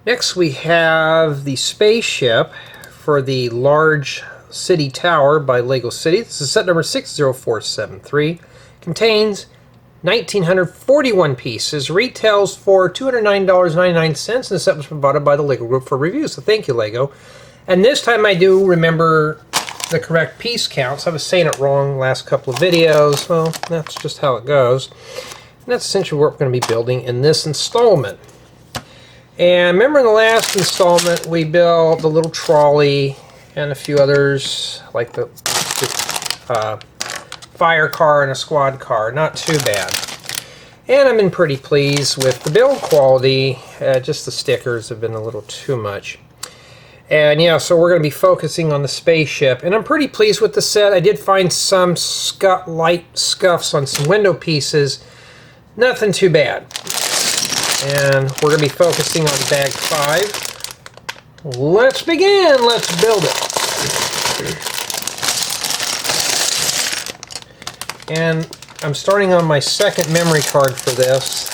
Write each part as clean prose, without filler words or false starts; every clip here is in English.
Next we have the Spaceship for the large city tower by LEGO City. This is set number 60473. Contains 1,941 pieces. Retails for $209.99, and the set was provided by the LEGO Group for review. So thank you, LEGO. And this time I do remember the correct piece counts. I was saying it wrong last couple of videos. Well, that's just how it goes. And that's essentially what we're going to be building in this installment. And remember in the last installment we built the little trolley and a few others like the fire car and a squad car. Not too bad. And I've been pretty pleased with the build quality. Just the stickers have been a little too much. And yeah, so we're going to be focusing on the Spaceship. And I'm pretty pleased with the set. I did find some light scuffs on some window pieces. Nothing too bad. And we're going to be focusing on bag 5. Let's begin. Let's build it. And I'm starting on my second memory card for this.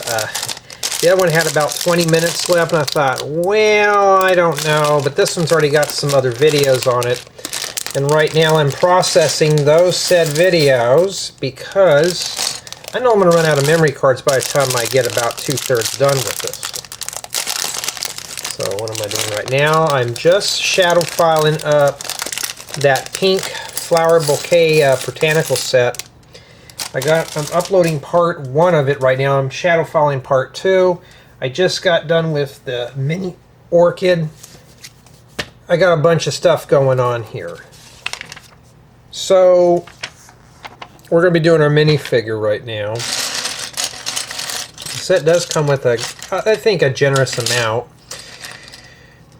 The other one had about 20 minutes left, and I thought, well, I don't know. But this one's already got some other videos on it. And right now I'm processing those said videos because I know I'm going to run out of memory cards by the time I get about 2/3 done with this. So what am I doing right now? I'm just shadow filing up that pink flower bouquet botanical set. I'm uploading part 1 of it right now. I'm shadow filing part 2. I just got done with the mini orchid. I got a bunch of stuff going on here. So we're going to be doing our minifigure right now. The set does come with I think a generous amount.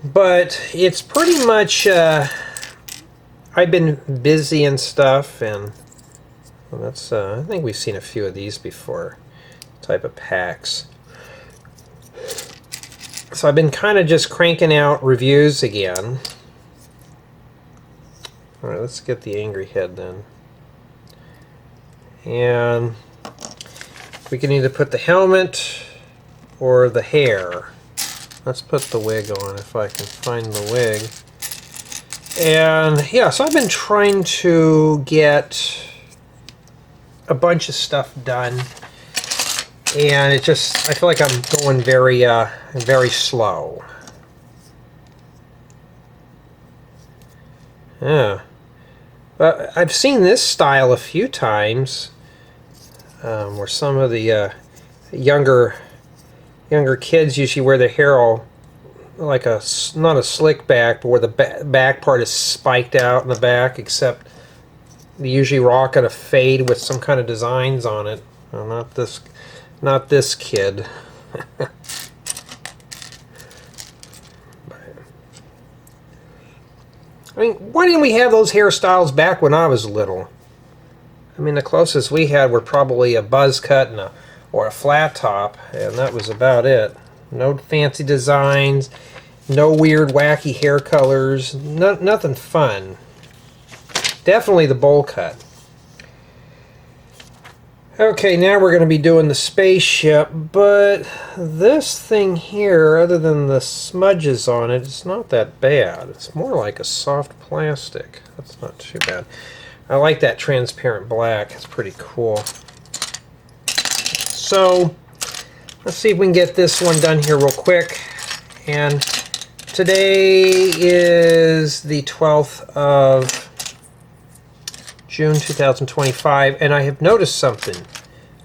But it's pretty much, I've been busy and stuff, and well, that's, I think we've seen a few of these before, type of packs. So I've been kind of just cranking out reviews again. Alright, let's get the angry head then. And we can either put the helmet or the hair. Let's put the wig on if I can find the wig. And yeah, so I've been trying to get a bunch of stuff done, and it just, I feel like I'm going very slow. Yeah. But I've seen this style a few times, where some of the younger kids usually wear their hair all like not a slick back, but where the back part is spiked out in the back, except they usually rock at a fade with some kind of designs on it. Well, not this kid. I mean, why didn't we have those hairstyles back when I was little? I mean, the closest we had were probably a buzz cut and or a flat top, and that was about it. No fancy designs, no weird wacky hair colors, nothing fun. Definitely the bowl cut. Okay, now we're going to be doing the Spaceship, but this thing here, other than the smudges on it, it's not that bad. It's more like a soft plastic. That's not too bad. I like that transparent black. It's pretty cool. So, let's see if we can get this one done here real quick. And today is the 12th of June 2025, and I have noticed something.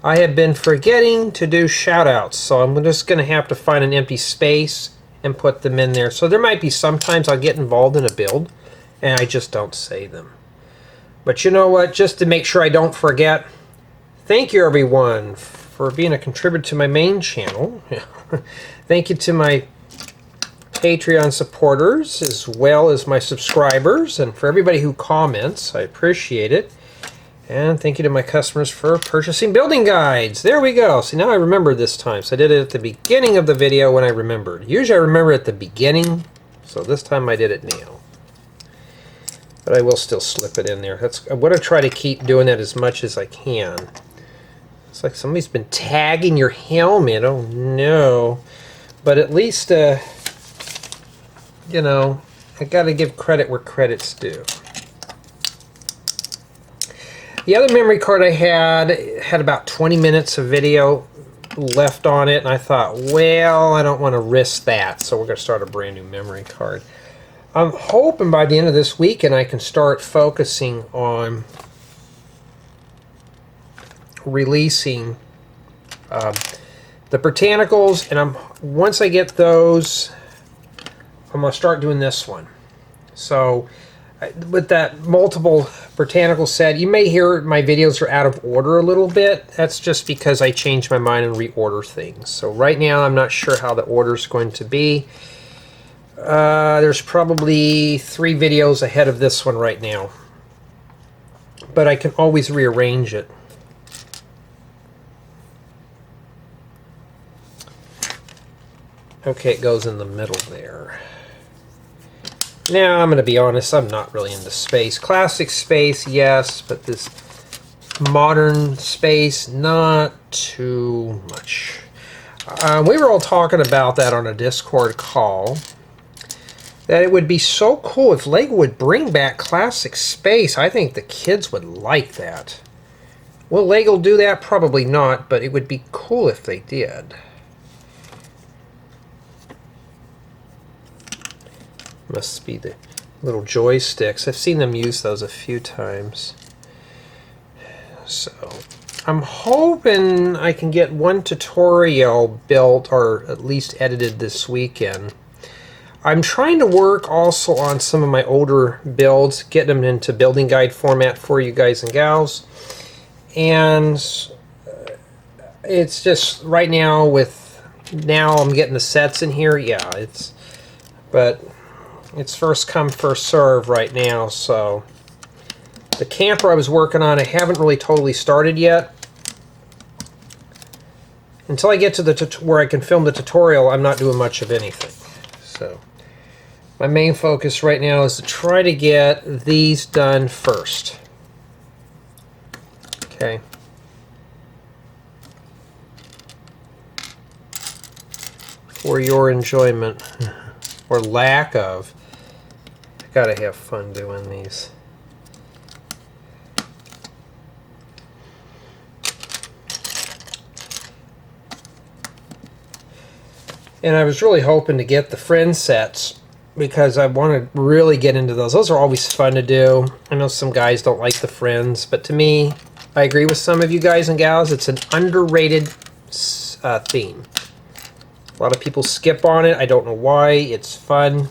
I have been forgetting to do shoutouts, so I'm just going to have to find an empty space and put them in there. So there might be sometimes I'll get involved in a build and I just don't say them. But you know what, just to make sure I don't forget, thank you everyone for being a contributor to my main channel. Thank you to my Patreon supporters as well as my subscribers, and for everybody who comments. I appreciate it. And thank you to my customers for purchasing building guides. There we go. See, now I remember this time. So I did it at the beginning of the video when I remembered. Usually I remember at the beginning, so this time I did it now. But I will still slip it in there. I'm going to try to keep doing that as much as I can. It's like somebody's been tagging your helmet. Oh no. But at least you know, I got to give credit where credit's due. The other memory card I had about 20 minutes of video left on it, and I thought, well, I don't want to risk that, so we're going to start a brand new memory card. I'm hoping by the end of this weekend I can start focusing on releasing the Britannicals, and once I get those, I'm going to start doing this one. So with that multiple Britannical set, you may hear my videos are out of order a little bit. That's just because I change my mind and reorder things. So right now I'm not sure how the order is going to be. There's probably 3 videos ahead of this one right now, but I can always rearrange it. Okay, it goes in the middle there. Now, I'm going to be honest, I'm not really into space. Classic space, yes, but this modern space, not too much. We were all talking about that on a Discord call, that it would be so cool if LEGO would bring back classic space. I think the kids would like that. Will LEGO do that? Probably not, but it would be cool if they did. Must be the little joysticks. I've seen them use those a few times. So I'm hoping I can get one tutorial built, or at least edited, this weekend. I'm trying to work also on some of my older builds, get them into building guide format for you guys and gals. And it's just right now I'm getting the sets in here. Yeah, but it's first come, first serve right now. So the camper I was working on, I haven't really totally started yet. Until I get to where I can film the tutorial, I'm not doing much of anything. So my main focus right now is to try to get these done first. Okay. For your enjoyment, or lack of. Gotta have fun doing these. And I was really hoping to get the friend sets, because I want to really get into those. Those are always fun to do. I know some guys don't like the friends, but to me, I agree with some of you guys and gals, it's an underrated theme. A lot of people skip on it. I don't know why. It's fun.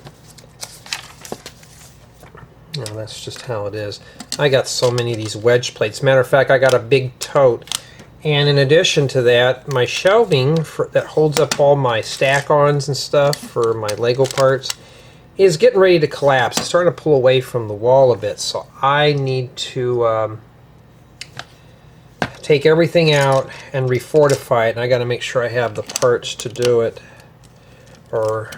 No, that's just how it is. I got so many of these wedge plates. Matter of fact, I got a big tote. And in addition to that, my shelving that holds up all my stack-ons and stuff for my LEGO parts is getting ready to collapse. It's starting to pull away from the wall a bit. So I need to take everything out and refortify it. And I got to make sure I have the parts to do it. Or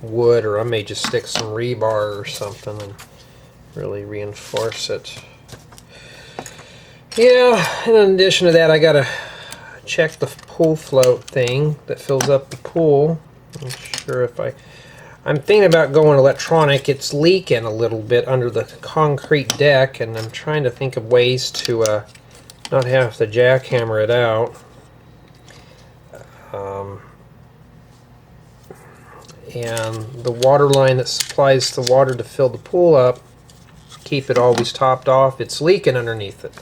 wood, or I may just stick some rebar or something and really reinforce it. Yeah, and in addition to that, I gotta check the pool float thing that fills up the pool. I'm sure if I'm thinking about going electronic. It's leaking a little bit under the concrete deck, and I'm trying to think of ways to not have to jackhammer it out. And the water line that supplies the water to fill the pool up, keep it always topped off, it's leaking underneath it.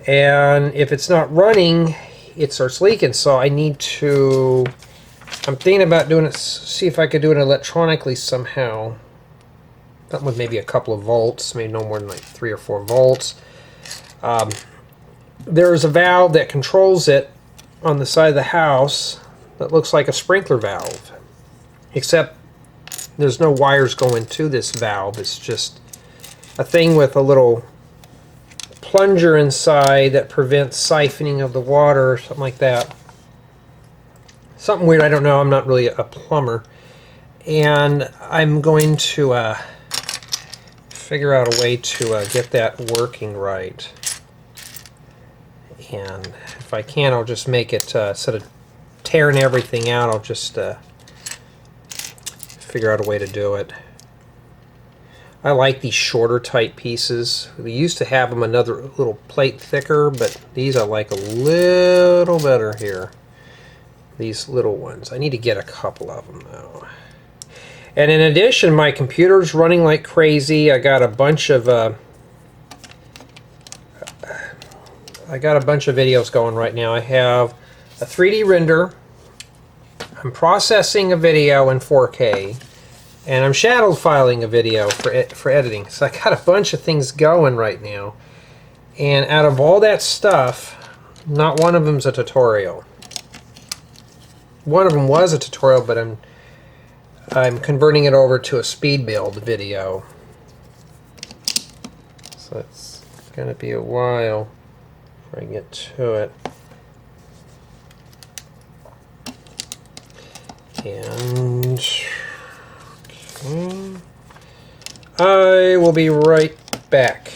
And if it's not running, it starts leaking. So I need to, I'm thinking about doing it, see if I could do it electronically somehow. Something with maybe a couple of volts, maybe no more than like 3 or 4 volts. There's a valve that controls it on the side of the house that looks like a sprinkler valve. Except there's no wires going to this valve. It's just a thing with a little plunger inside that prevents siphoning of the water or something like that. Something weird, I don't know. I'm not really a plumber. And I'm going to figure out a way to get that working right. And if I can, I'll just make it, instead of tearing everything out, I'll just figure out a way to do it. I like these shorter type pieces. We used to have them another little plate thicker, but these I like a little better here. These little ones. I need to get a couple of them though. And in addition, my computer's running like crazy. I got a bunch of videos going right now. I have a 3D render. I'm processing a video in 4K. And I'm shadow filing a video for editing. So I got a bunch of things going right now. And out of all that stuff, not one of them's a tutorial. One of them was a tutorial, but I'm converting it over to a speed build video. So it's going to be a while before I get to it. And I will be right back.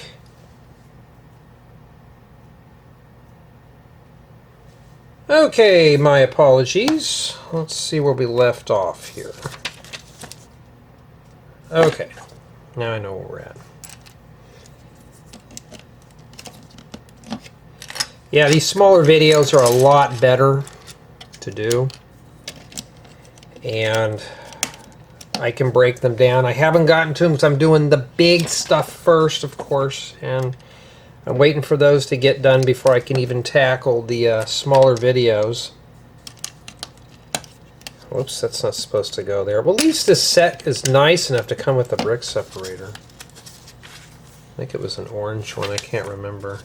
Okay, my apologies. Let's see where we left off here. Okay, now I know where we're at. Yeah, these smaller videos are a lot better to do. And I can break them down. I haven't gotten to them because I'm doing the big stuff first, of course, and I'm waiting for those to get done before I can even tackle the smaller videos. Whoops, that's not supposed to go there. Well, at least this set is nice enough to come with a brick separator. I think it was an orange one, I can't remember.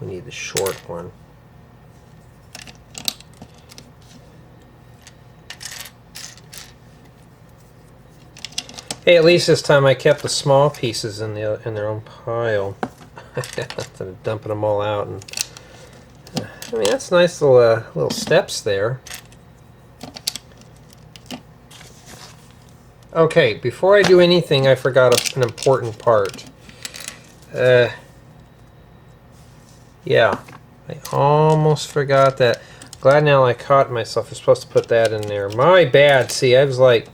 We need the short one. Hey, at least this time I kept the small pieces in their own pile. Instead of dumping them all out. And I mean, that's nice little steps there. Okay, before I do anything, I forgot an important part. Yeah, I almost forgot that. Glad now I caught myself. I'm supposed to put that in there. My bad. See, I was like,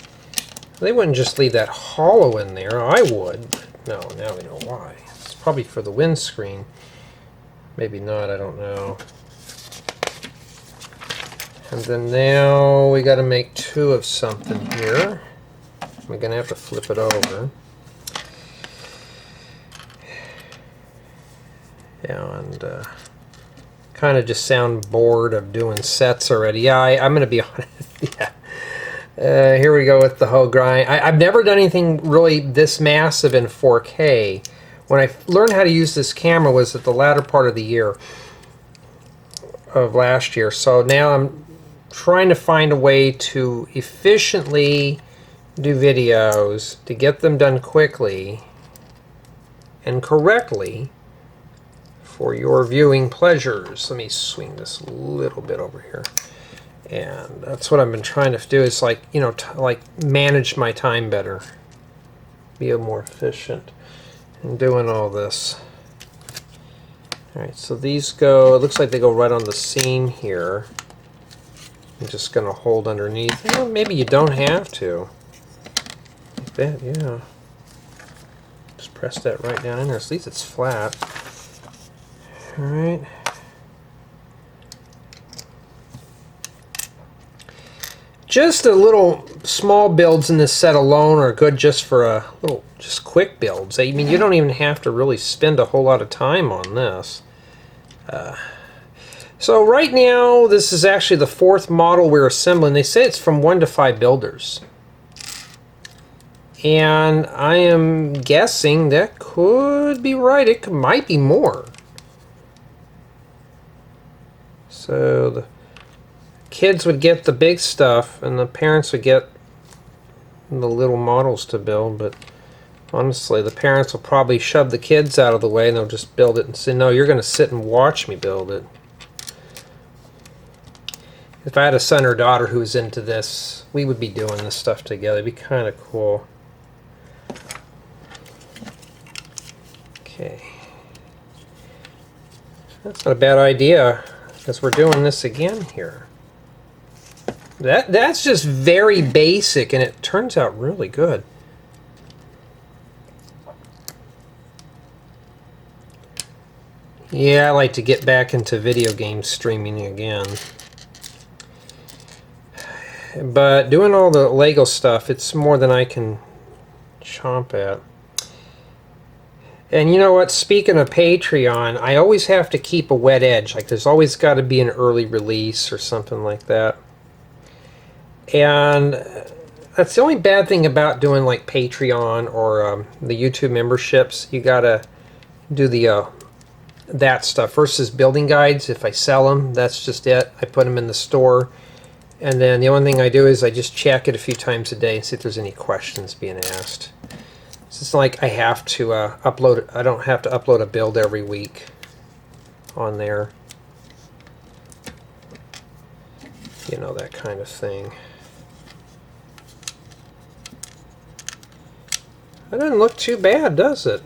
they wouldn't just leave that hollow in there. I would. No, now we know why. It's probably for the windscreen. Maybe not, I don't know. And then now we got to make two of something here. We're going to have to flip it over. Yeah, and kind of just sound bored of doing sets already. Yeah, I'm going to be honest. Yeah. Here we go with the whole grind. I've never done anything really this massive in 4K. When I learned how to use this camera was at the latter part of the year of last year. So now I'm trying to find a way to efficiently do videos, to get them done quickly and correctly for your viewing pleasures. Let me swing this a little bit over here. And that's what I've been trying to do, is like, you know, like manage my time better, be more efficient in doing all this. Alright, so these go, it looks like they go right on the seam here. I'm just going to hold underneath. Well, maybe you don't have to. Like that, yeah. Just press that right down in there. At least it's flat. Alright. Just a little small builds in this set alone are good just for a little, just quick builds. I mean, you don't even have to really spend a whole lot of time on this. So right now, this is actually the fourth model we're assembling. They say it's from 1 to 5 builders. And I am guessing that could be right. It might be more. So the kids would get the big stuff and the parents would get the little models to build, but honestly the parents will probably shove the kids out of the way and they'll just build it and say, no, you're going to sit and watch me build it. If I had a son or daughter who was into this, we would be doing this stuff together. It'd be kind of cool. Okay. That's not a bad idea. because we're doing this again here. That's just very basic, and it turns out really good. Yeah, I like to get back into video game streaming again. But doing all the Lego stuff, it's more than I can chomp at. And you know what? Speaking of Patreon, I always have to keep a wet edge. Like, there's always got to be an early release or something like that. And that's the only bad thing about doing like Patreon or the YouTube memberships. You gotta do the that stuff versus building guides. If I sell them, that's just it. I put them in the store, and then the only thing I do is I just check it a few times a day and see if there's any questions being asked. So it's not like I have to upload. I don't have to upload a build every week on there. You know, that kind of thing. That doesn't look too bad, does it?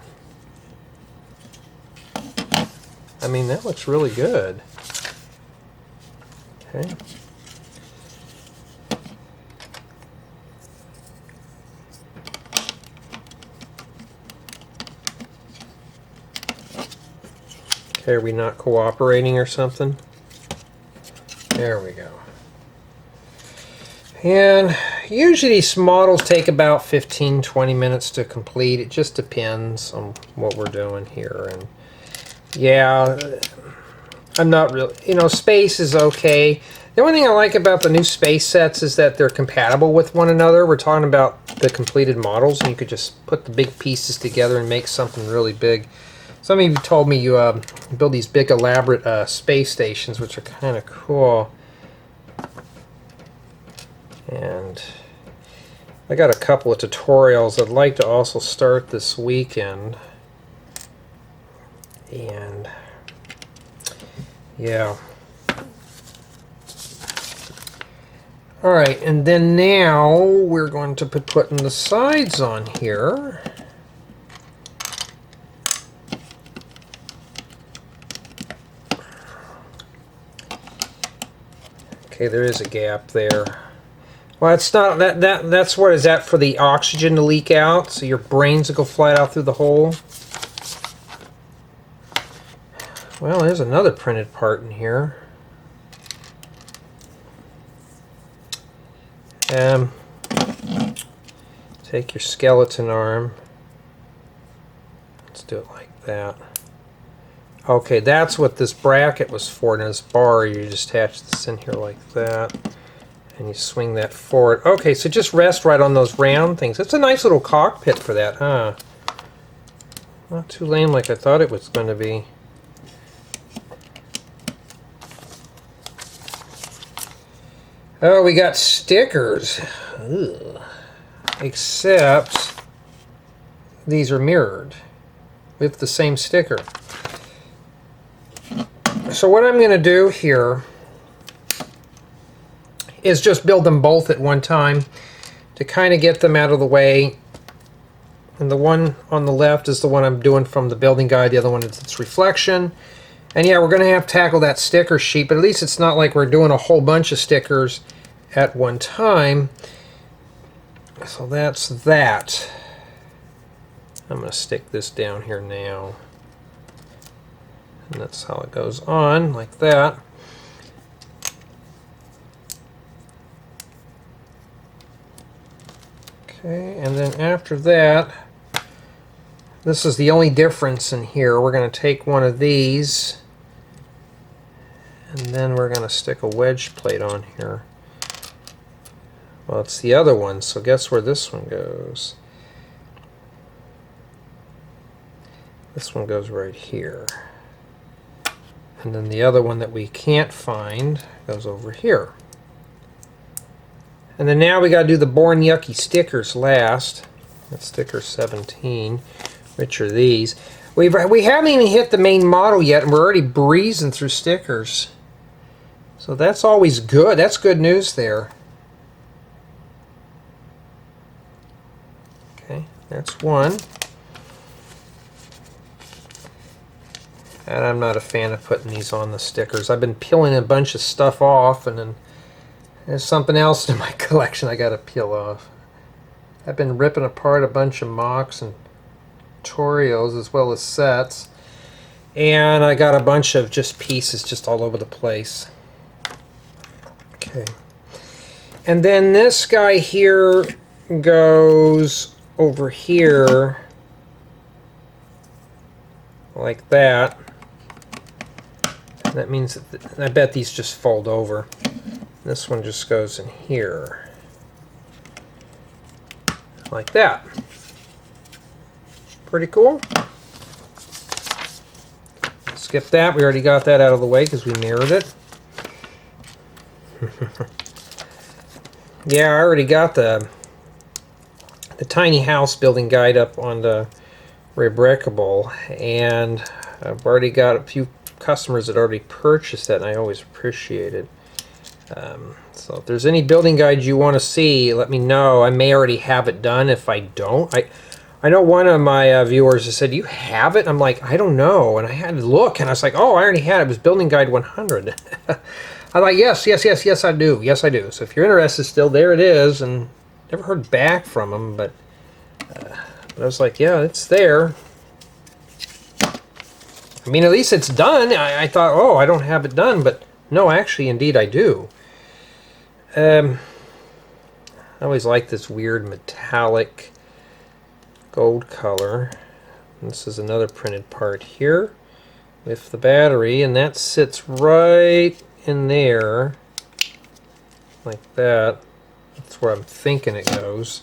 I mean, that looks really good. Okay. Okay, are we not cooperating or something? There we go. And usually these models take about 15-20 minutes to complete. It just depends on what we're doing here. And yeah, I'm not really, you know, space is okay. The only thing I like about the new space sets is that they're compatible with one another. We're talking about the completed models, and you could just put the big pieces together and make something really big. Some of you told me you build these big elaborate space stations, which are kind of cool. And I got a couple of tutorials I'd like to also start this weekend. And yeah. Alright, and then now we're going to putting the sides on here. Okay, there is a gap there. Well, it's not that's what is that for the oxygen to leak out, so your brains will go flat out through the hole. Well, there's another printed part in here. Take your skeleton arm. Let's do it like that. Okay, that's what this bracket was for. And this bar, you just attach this in here like that. And you swing that forward. Okay, so just rest right on those round things. It's a nice little cockpit for that, huh? Not too lame like I thought it was going to be. Oh, we got stickers. Ugh. Except these are mirrored with the same sticker. So what I'm going to do here is just build them both at one time to kind of get them out of the way. And the one on the left is the one I'm doing from the building guide. The other one is its reflection. And yeah, we're going to have to tackle that sticker sheet, but at least it's not like we're doing a whole bunch of stickers at one time. So that's that. I'm going to stick this down here now. And that's how it goes on, like that. Okay, and then after that, this is the only difference in here. We're going to take one of these, and then we're going to stick a wedge plate on here. Well, it's the other one, so guess where this one goes? This one goes right here. And then the other one that we can't find goes over here. And then now we got to do the Born Yucky stickers last. That's sticker 17, which are these. We haven't even hit the main model yet, and we're already breezing through stickers. So that's always good. That's good news there. Okay, that's one. And I'm not a fan of putting these on the stickers. I've been peeling a bunch of stuff off, and then there's something else in my collection I got to peel off. I've been ripping apart a bunch of mocks and tutorials as well as sets. And I got a bunch of just pieces just all over the place. Okay. And then this guy here goes over here like that. That means that I bet these just fold over. This one just goes in here like that. Pretty cool. Skip that. We already got that out of the way because we mirrored it. Yeah, I already got the tiny house building guide up on the Rebrickable, and I've already got a few customers that already purchased that, and I always appreciate it. So if there's any building guides you want to see, let me know. I may already have it done. If I don't, I know one of my viewers has said, "You have it?" I'm like, "I don't know," and I had to look, and I was like, "Oh, I already had it. It was Building Guide 100." I'm like, yes, I do. Yes, I do. So if you're interested still, there it is. And never heard back from them, but I was like, yeah, it's there. I mean, at least it's done. I thought, oh, I don't have it done, but no, actually, indeed, I do. I always like this weird metallic gold color. This is another printed part here with the battery, and that sits right in there like that. That's where I'm thinking it goes.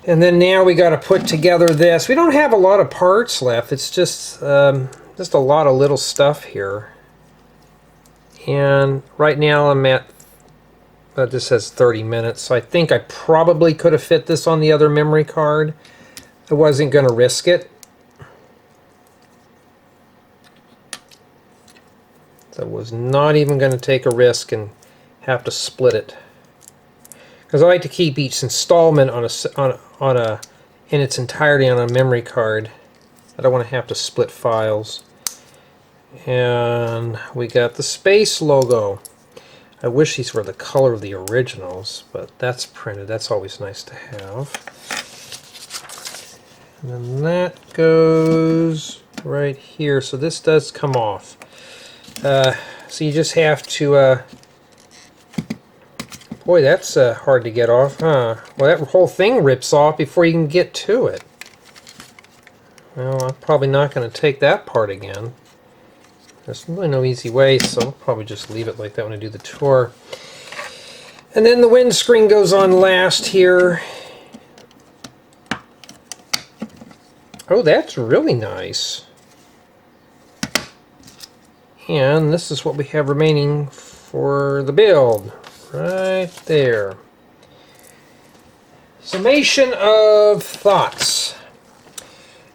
And then now we got to put together this. We don't have a lot of parts left. It's just a lot of little stuff here. And right now I'm at, this says 30 minutes, so I think I probably could have fit this on the other memory card. I wasn't going to risk it. So I was not even going to take a risk and have to split it, because I like to keep each installment in its entirety on a memory card. I don't want to have to split files. And we got the space logo. I wish these were the color of the originals, but that's printed. That's always nice to have. And then that goes right here. So this does come off. So you just have to, boy, that's hard to get off, huh? Well, that whole thing rips off before you can get to it. Well, I'm probably not going to take that part again. There's really no easy way, so I'll probably just leave it like that when I do the tour. And then the windscreen goes on last here. Oh, that's really nice. And this is what we have remaining for the build. Right there. Summation of Thoughts.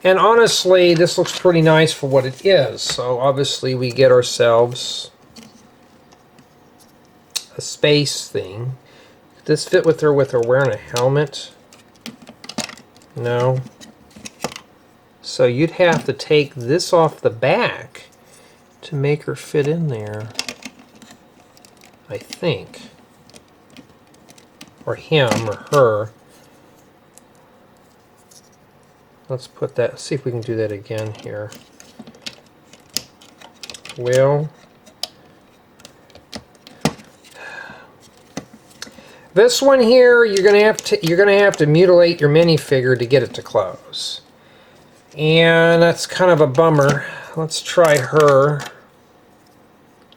And honestly, this looks pretty nice for what it is. So obviously we get ourselves a space thing. Does this fit with her wearing a helmet? No. So you'd have to take this off the back to make her fit in there, I think. Or him, or her. Let's put that, see if we can do that again here. Well, this one here, you're gonna have to mutilate your minifigure to get it to close. And that's kind of a bummer. Let's try her.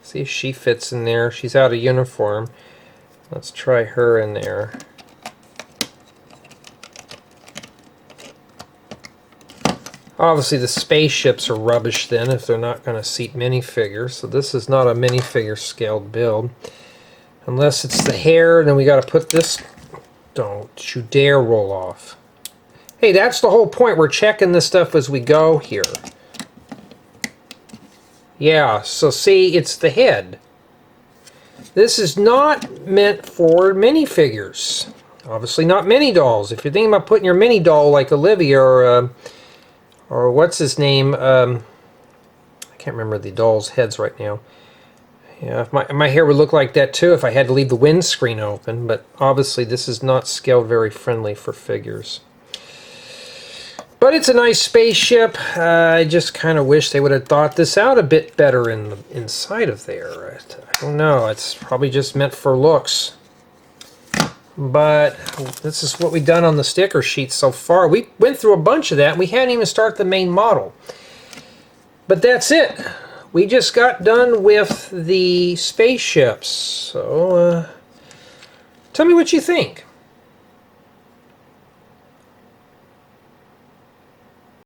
See if she fits in there. She's out of uniform. Let's try her in there. Obviously the spaceships are rubbish then if they're not going to seat minifigures. So this is not a minifigure scaled build. Unless it's the hair, then we got to put this. Don't you dare roll off. Hey, that's the whole point. We're checking this stuff as we go here. Yeah, so see, it's the head. This is not meant for minifigures. Obviously not mini dolls. If you're thinking about putting your mini doll like Olivia or or what's his name? I can't remember the doll's heads right now. Yeah, my hair would look like that too if I had to leave the windscreen open, but obviously this is not scale very friendly for figures. But it's a nice spaceship. I just kind of wish they would have thought this out a bit better in the inside of there. I don't know. It's probably just meant for looks. But this is what we've done on the sticker sheet so far. We went through a bunch of that, and we hadn't even started the main model. But that's it. We just got done with the spaceships. So, tell me what you think.